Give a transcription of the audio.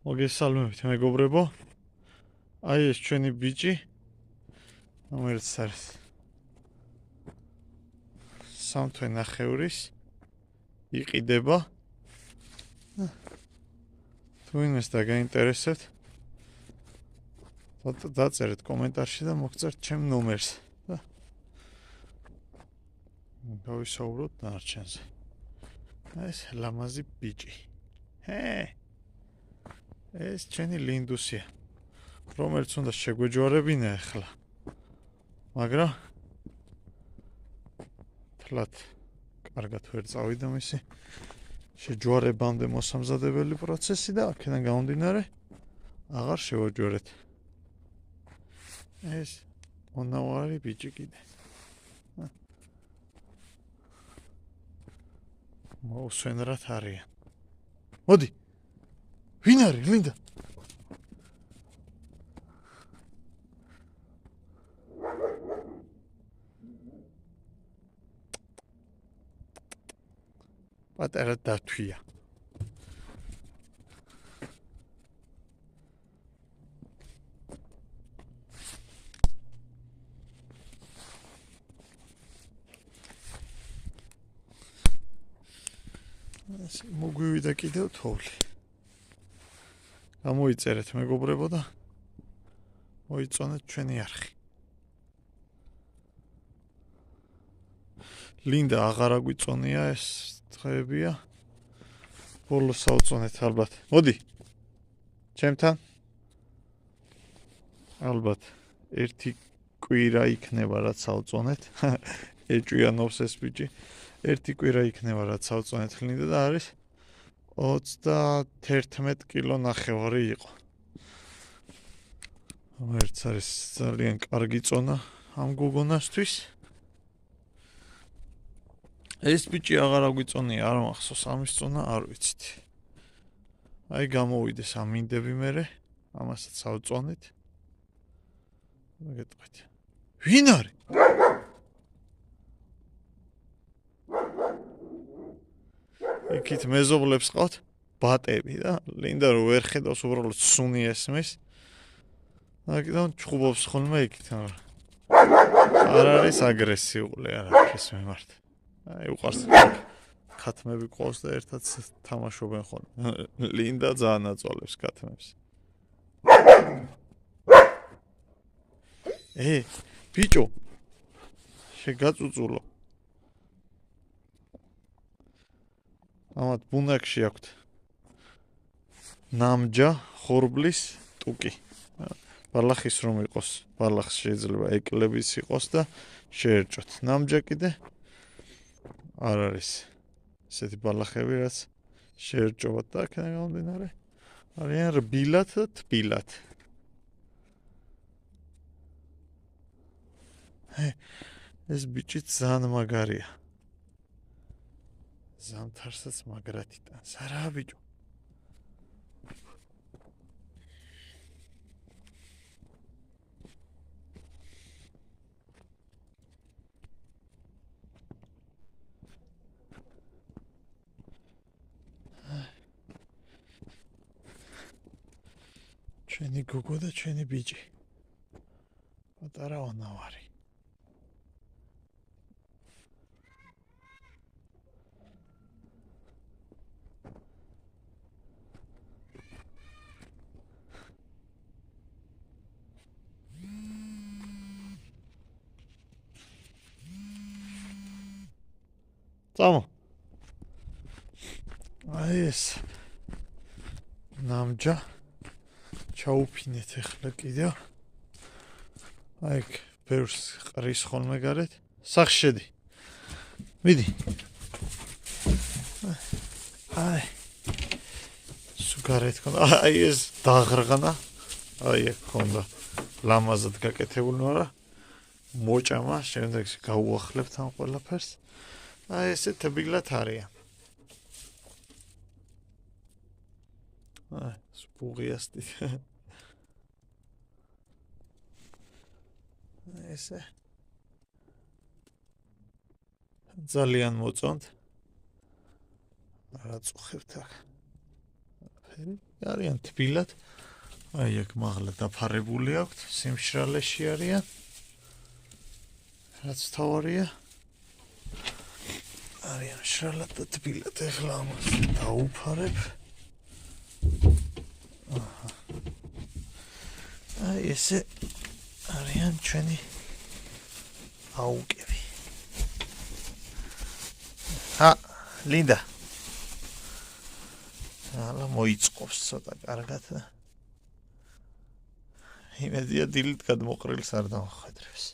მოგესალმებით მეგობრებო. აი ეს ჩვენი ბიჭი, რომელიც არის სამთვე ნახევრის, იყიდება. თუ ვინმეს დაგაინტერესებთ, დაწერეთ კომენტარში და მოგწერთ ჩემ ნომერს. გავისაუბროთ დანარჩენზე. ეს ლამაზი ბიჭი. ეს ჩვენი ლინდუსია, რომელიც უნდა შეგვეჯვარებინა ახლა. მაგრამ თლათ კარგად ვერ წავიდა მისი შეჯვარებამდე მოსამზადებელი პროცესი და აქედან გამომდინარე აღარ შევაჯვარეთ. ეს მონავარი ბიჭი კიდე. მოусვენრად არიან. მოდი. ვინ არის, ლინდა? პატარა დათვია. ეს მოგვივიდა კიდევ თოვლი. გამოიწერეთ მეგობრებო და მოიწონეთ ჩვენი არხი. ლინდა აღარ აგვიწონია ეს დღეებია. ბოლოს ავწონეთ ალბათ. მოდი. ჩემთან. ალბათ ერთი კვირა იქნება რაც ავწონეთ. ეჭვიანობს ეს ბიჭი. ერთი კვირა იქნება რაც ავწონეთ ლინდა და არის 31 კილო ნახევარი იყო. ერთ არის ძალიან კარგი წონა ამ გოგონასთვის. ეს ბიჭი აღარ აგვიწონია, არ მახსოვს ამის წონა, არ ვიცით. აი გამოვიდეს ამ მინდები მერე, ამასაც ავწონით. მოგეტყვით. ვინ არის? იქით მეზობლებს ყავთ ბატები და ლინდა რო ვერ ხედავს უბრალოდ სუნი ესმის. აქედან ჩხუბობს ხოლმე იქით. არ არის აგრესიული არაფრის მიმართ. აი უყარს ქათმები ყავს და ერთად თამაშობენ ხოლმე. ლინდა ძალიან აწვალებს ქათმებს. ბიჭო, შეგაწუწულო. ამათ ბუნაკში აქვთ ნამჯა ხორბლის ტუკი. ბალახის რომ იყოს, ბალახს შეიძლება ეკლების იყოს და შეერჭოთ. ნამჯა კიდე არ არის ესეთი ბალახები, რაც შეერჭობათ და აქედან გამომდინარე არიან რბილად და თბილად. ეს ბიჭი ძალიან მაგარია. ზამთარსაც მაგრად იტანს. არა ბიჭო. ჩვენი გოგო და ჩვენი ბიჭი. პატარა ონავარი. წამო. აი ეს ნამჯა ჩაუფინეთ ახლა კიდევ. აი ბევრს ყრის ხოლმე გარეთ. სახში შედი. მიდი. აი სუგარეთ ქონდა. აი ეს დაღრღნა. აი ეგ ქონდა. ლამაზად გაკეთებული, მაგრამ მოჭამა, შემდეგში გაუახლებთ ამ ყველაფერს. აი ესე თბილად არიან. აი სპუღიასტი. ესე ძალიან მოწონთ. რა წუხებთ აქ. ყველაფერი. არიან თბილად. აი აქ მაღლა დაფარებული აქვთ, სიმშრალეში არიან. რაც თავარია. არიან შრალად და თბილად. ეხლა ამას დაუფარებ. აი ესე არიან ჩვენი აუკები. ლინდა. ალა მოიწყობს ცოტა კარგად და იმედია დილით გადმოყრილს არ დამხვედრებს.